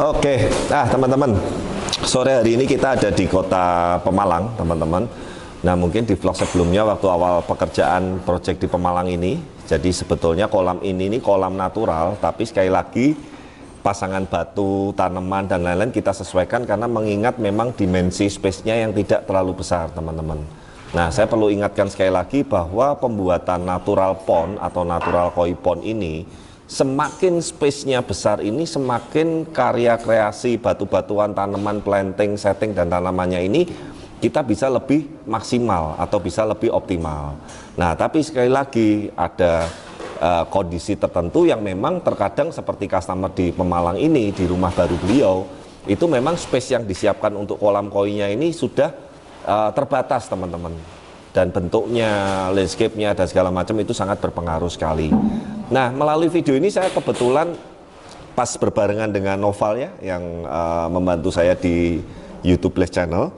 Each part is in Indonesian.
Oke, teman-teman, sore hari ini kita ada di kota Pemalang, teman-teman. Nah, mungkin di vlog sebelumnya waktu awal pekerjaan proyek di Pemalang ini, jadi sebetulnya kolam ini kolam natural, tapi sekali lagi pasangan batu, tanaman dan lain-lain kita sesuaikan karena mengingat memang dimensi space-nya yang tidak terlalu besar, teman-teman. Nah, saya perlu ingatkan sekali lagi bahwa pembuatan natural pond atau natural koi pond ini semakin space-nya besar ini, semakin karya kreasi batu-batuan, tanaman, planting, setting, dan tanamannya ini kita bisa lebih maksimal atau bisa lebih optimal. Nah, tapi sekali lagi ada kondisi tertentu yang memang terkadang seperti customer di Pemalang ini, di rumah baru beliau, itu memang space yang disiapkan untuk kolam koinya ini sudah terbatas, teman-teman. Dan bentuknya, landscape-nya, dan segala macam itu sangat berpengaruh sekali. Nah, melalui video ini saya kebetulan pas berbarengan dengan Noval ya, yang membantu saya di YouTube Live Channel.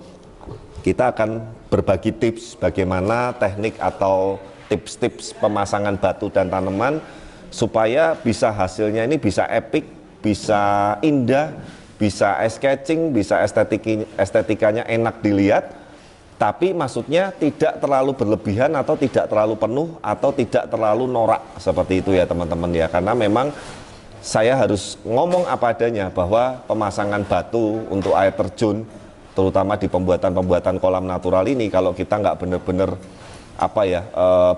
Kita akan berbagi tips bagaimana teknik atau tips-tips pemasangan batu dan tanaman supaya bisa hasilnya ini bisa epic, bisa indah, bisa eye-catching, bisa estetikanya enak dilihat. Tapi maksudnya tidak terlalu berlebihan atau tidak terlalu penuh atau tidak terlalu norak seperti itu ya teman-teman ya. Karena memang saya harus ngomong apa adanya bahwa pemasangan batu untuk air terjun, terutama di pembuatan kolam natural ini, kalau kita nggak benar-benar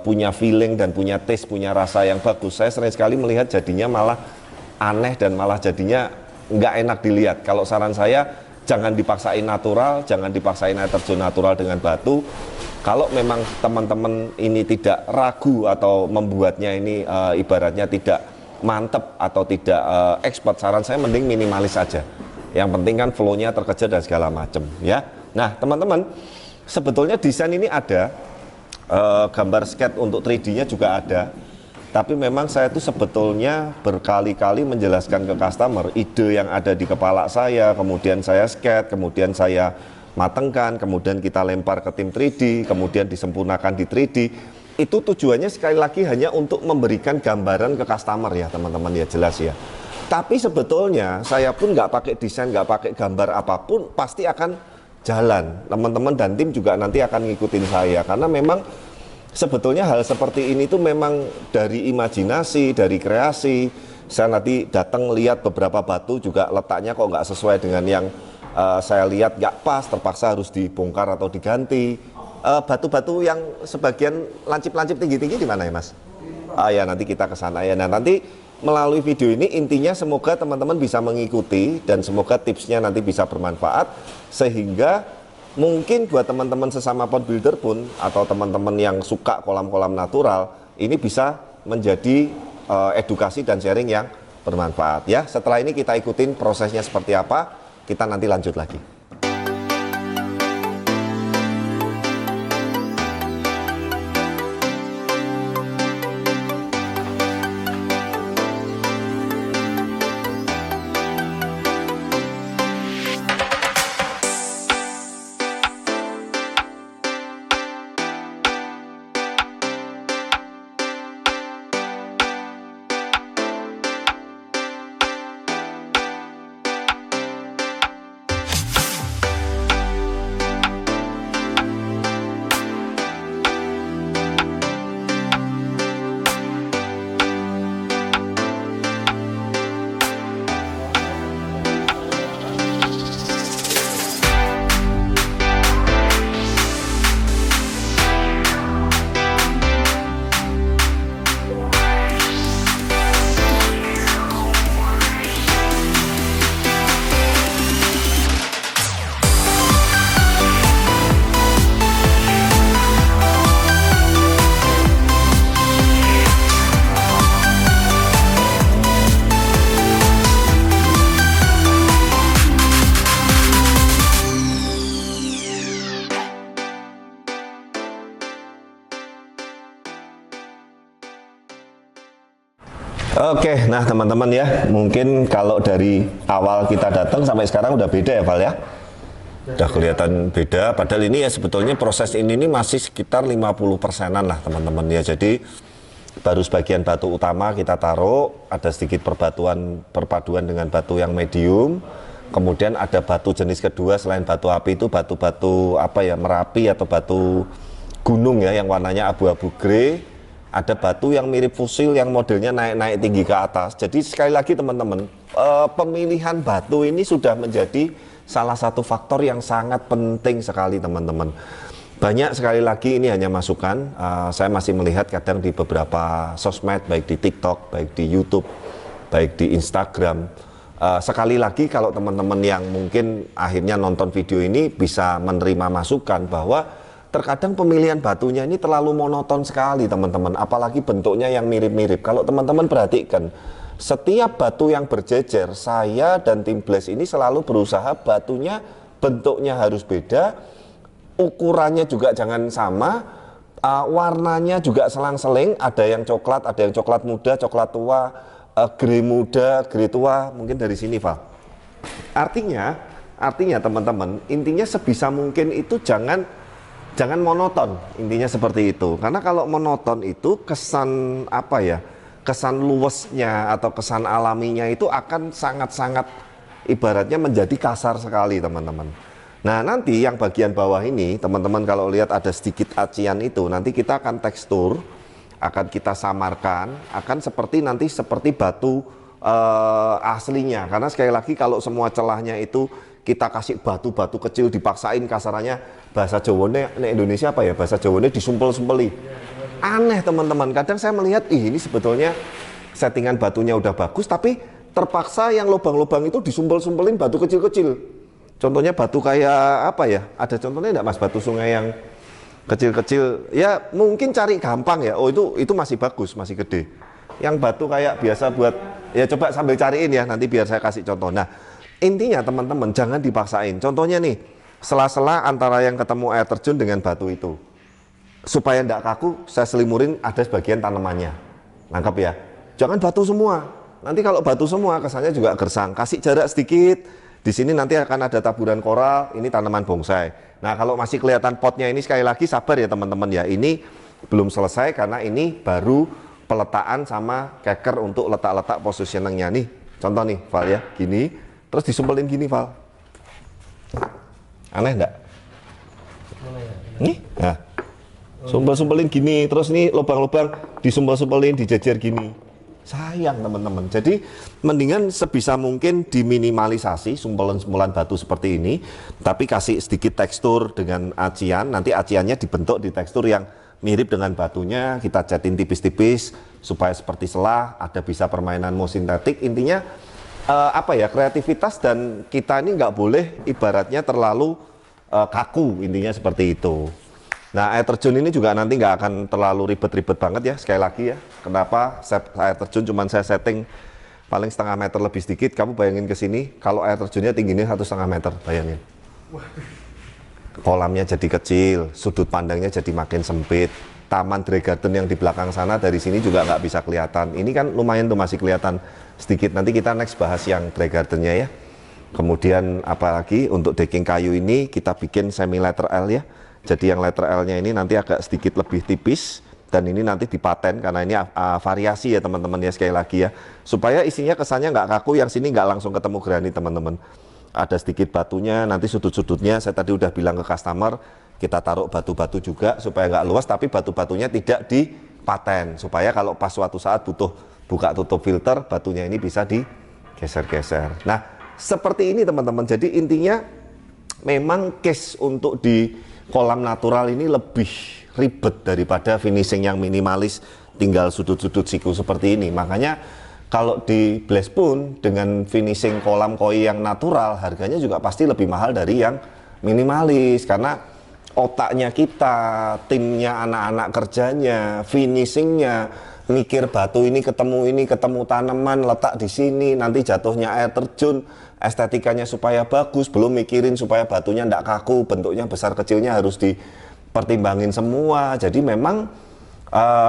punya feeling dan punya taste, punya rasa yang bagus, saya sering sekali melihat jadinya malah aneh dan malah jadinya nggak enak dilihat. Kalau saran saya, jangan dipaksain natural, jangan dipaksain air terjun natural dengan batu. Kalau memang teman-teman ini tidak ragu atau membuatnya ini ibaratnya tidak mantep atau tidak expert, saran saya mending minimalis saja. Yang penting kan flow-nya terkejar dan segala macam ya. Nah, teman-teman, sebetulnya desain ini ada, gambar sketch untuk 3D-nya juga ada. Tapi memang saya itu sebetulnya berkali-kali menjelaskan ke customer ide yang ada di kepala saya, kemudian saya sketch, kemudian saya matengkan, kemudian kita lempar ke tim 3D, kemudian disempurnakan di 3D. Itu tujuannya sekali lagi hanya untuk memberikan gambaran ke customer ya teman-teman ya, jelas ya. Tapi sebetulnya saya pun nggak pakai desain, nggak pakai gambar apapun, pasti akan jalan. Teman-teman dan tim juga nanti akan ngikutin saya, karena memang sebetulnya hal seperti ini tuh memang dari imajinasi, dari kreasi. Saya nanti datang lihat beberapa batu juga letaknya kok nggak sesuai dengan yang saya lihat, nggak pas, terpaksa harus dibongkar atau diganti. Batu-batu yang sebagian lancip-lancip tinggi-tinggi di mana ya Mas? Ya nanti kita ke sana ya. Nah, nanti melalui video ini intinya semoga teman-teman bisa mengikuti dan semoga tipsnya nanti bisa bermanfaat sehingga mungkin buat teman-teman sesama pond builder pun atau teman-teman yang suka kolam-kolam natural ini bisa menjadi edukasi dan sharing yang bermanfaat ya. Setelah ini kita ikutin prosesnya seperti apa, kita nanti lanjut lagi. Oke, nah teman-teman ya, mungkin kalau dari awal kita datang sampai sekarang udah beda ya Val ya. Udah kelihatan beda, padahal ini ya sebetulnya proses ini masih sekitar 50%-an lah teman-teman ya. Jadi Baru sebagian batu utama kita taruh, ada sedikit perpaduan dengan batu yang medium. Kemudian ada batu jenis kedua selain batu api itu batu-batu apa ya, Merapi atau batu gunung ya, yang warnanya abu-abu grey. Ada batu yang mirip fosil yang modelnya naik-naik tinggi ke atas. Jadi sekali lagi teman-teman, pemilihan batu ini sudah menjadi salah satu faktor yang sangat penting sekali teman-teman. Banyak sekali lagi ini hanya masukan, saya masih melihat kadang di beberapa sosmed, baik di TikTok, baik di YouTube, baik di Instagram. Sekali lagi kalau teman-teman yang mungkin akhirnya nonton video ini bisa menerima masukan bahwa terkadang pemilihan batunya ini terlalu monoton sekali teman-teman, apalagi bentuknya yang mirip-mirip. Kalau teman-teman perhatikan, setiap batu yang berjejer, saya dan tim Blaze ini selalu berusaha batunya bentuknya harus beda, ukurannya juga jangan sama, warnanya juga selang-seling, ada yang coklat muda, coklat tua, grey muda, grey tua, mungkin dari sini Val. Artinya teman-teman, intinya sebisa mungkin itu jangan monoton, intinya seperti itu. Karena kalau monoton itu kesan apa ya, kesan luwesnya atau kesan alaminya itu akan sangat-sangat ibaratnya menjadi kasar sekali teman-teman. Nah nanti yang bagian bawah ini teman-teman kalau lihat ada sedikit acian itu, nanti kita akan tekstur, akan kita samarkan, akan seperti batu aslinya. Karena sekali lagi kalau semua celahnya itu kita kasih batu-batu kecil dipaksain, kasarannya bahasa Jawanya Indonesia apa ya, bahasa Jawanya disumpel-sumpeli. Aneh teman-teman, kadang saya melihat ini sebetulnya settingan batunya udah bagus tapi terpaksa yang lubang-lubang itu disumpel-sumpelin batu kecil-kecil. Contohnya batu kayak apa ya? Ada contohnya enggak Mas, batu sungai yang kecil-kecil? Ya mungkin cari gampang ya. Oh itu masih bagus, masih gede. Yang batu kayak biasa buat ya, coba sambil cariin ya, nanti biar saya kasih contoh. Nah, intinya teman-teman jangan dipaksain. Contohnya nih, sela-sela antara yang ketemu air terjun dengan batu itu. Supaya enggak kaku, saya selimurin ada sebagian tanamannya. Nangkep ya? Jangan batu semua. Nanti kalau batu semua kesannya juga gersang. Kasih jarak sedikit. Di sini nanti akan ada taburan koral, ini tanaman bonsai. Nah kalau masih kelihatan potnya ini, sekali lagi sabar ya teman-teman ya, ini belum selesai karena ini baru peletaan sama keker untuk letak-letak positioningnya nih. Contoh nih Val ya, gini, terus disumpelin gini Val. Aneh enggak? Nih, nah, sumpel-sumpelin gini, terus nih lubang-lubang disumpel-sumpelin, dijejer gini. Sayang teman-teman, jadi mendingan sebisa mungkin diminimalisasi sumpelan-sumpelan batu seperti ini, tapi kasih sedikit tekstur dengan acian, nanti aciannya dibentuk di tekstur yang mirip dengan batunya, kita catin tipis-tipis supaya seperti selah, ada bisa permainan mau sintetik. Intinya apa ya, kreativitas dan kita ini nggak boleh ibaratnya terlalu kaku, intinya seperti itu. Nah air terjun ini juga nanti nggak akan terlalu ribet-ribet banget ya, sekali lagi ya. Kenapa air terjun cuman saya setting paling setengah meter lebih sedikit. Kamu bayangin ke sini, kalau air terjunnya tingginya 1,5 meter, bayangin. Kolamnya jadi kecil, sudut pandangnya jadi makin sempit. Taman Dry Garden yang di belakang sana dari sini juga nggak bisa kelihatan. Ini kan lumayan tuh masih kelihatan sedikit. Nanti kita next bahas yang Dry Gardennya ya. Kemudian apalagi untuk decking kayu ini kita bikin semi letter L ya. Jadi yang letter L-nya ini nanti agak sedikit lebih tipis dan ini nanti dipaten karena ini variasi ya teman-teman ya, sekali lagi ya. Supaya isinya kesannya nggak kaku, yang sini nggak langsung ketemu granit teman-teman. Ada sedikit batunya, nanti sudut-sudutnya saya tadi udah bilang ke customer, kita taruh batu-batu juga supaya nggak luas, tapi batu-batunya tidak dipaten. Supaya kalau pas suatu saat butuh buka tutup filter, batunya ini bisa digeser-geser. Nah seperti ini teman-teman, jadi intinya memang case untuk di kolam natural ini lebih ribet daripada finishing yang minimalis, tinggal sudut-sudut siku seperti ini. Makanya kalau di Blaze pun dengan finishing kolam koi yang natural, harganya juga pasti lebih mahal dari yang minimalis. Karena otaknya kita, timnya, anak-anak kerjanya, finishingnya, mikir batu ini ketemu tanaman, letak di sini, nanti jatuhnya air terjun, estetikanya supaya bagus, belum mikirin supaya batunya ndak kaku, bentuknya besar kecilnya harus dipertimbangin semua. Jadi memang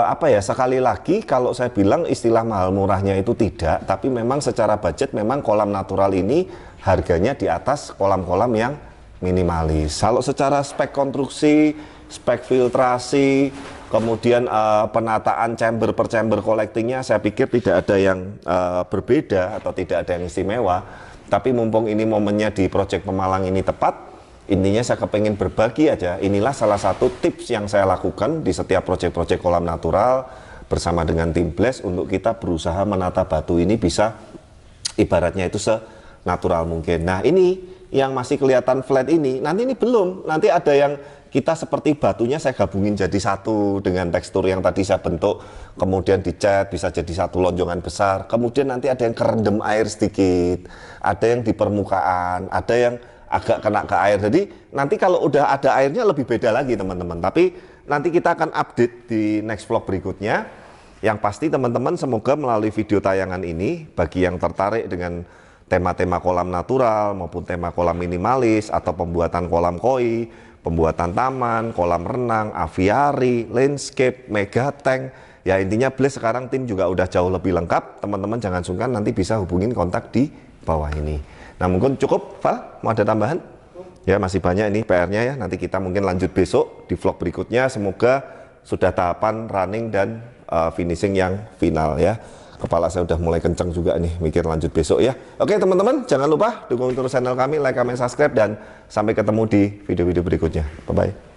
apa ya, sekali lagi kalau saya bilang istilah mahal murahnya itu tidak, tapi memang secara budget memang kolam natural ini harganya di atas kolam-kolam yang minimalis. Kalau secara spek konstruksi, spek filtrasi, Kemudian penataan chamber per chamber collectingnya saya pikir tidak ada yang berbeda atau tidak ada yang istimewa. Tapi mumpung ini momennya di Project Pemalang ini tepat, intinya saya kepengen berbagi aja. Inilah salah satu tips yang saya lakukan di setiap project-project kolam natural bersama dengan tim Bless untuk kita berusaha menata batu ini bisa ibaratnya itu senatural mungkin. Nah ini yang masih kelihatan flat ini, nanti ini belum, nanti ada yang kita seperti batunya saya gabungin jadi satu dengan tekstur yang tadi saya bentuk, kemudian dicat bisa jadi satu lonjongan besar, kemudian nanti ada yang kerendam air sedikit, ada yang di permukaan, ada yang agak kena ke air. Jadi nanti kalau udah ada airnya lebih beda lagi teman-teman, tapi nanti kita akan update di next vlog berikutnya. Yang pasti teman-teman semoga melalui video tayangan ini, bagi yang tertarik dengan tema-tema kolam natural maupun tema kolam minimalis atau pembuatan kolam koi, pembuatan taman, kolam renang, aviari, landscape, mega tank. Ya intinya Bless sekarang tim juga udah jauh lebih lengkap. Teman-teman jangan sungkan nanti bisa hubungin kontak di bawah ini. Nah mungkin cukup, Val? Mau ada tambahan? Ya masih banyak ini PR-nya ya. Nanti kita mungkin lanjut besok di vlog berikutnya. Semoga sudah tahapan running dan finishing yang final ya. Kepala saya udah mulai kenceng juga nih mikir lanjut besok ya. Oke teman-teman, jangan lupa dukung terus channel kami, like, comment, subscribe, dan sampai ketemu di video-video berikutnya. Bye-bye.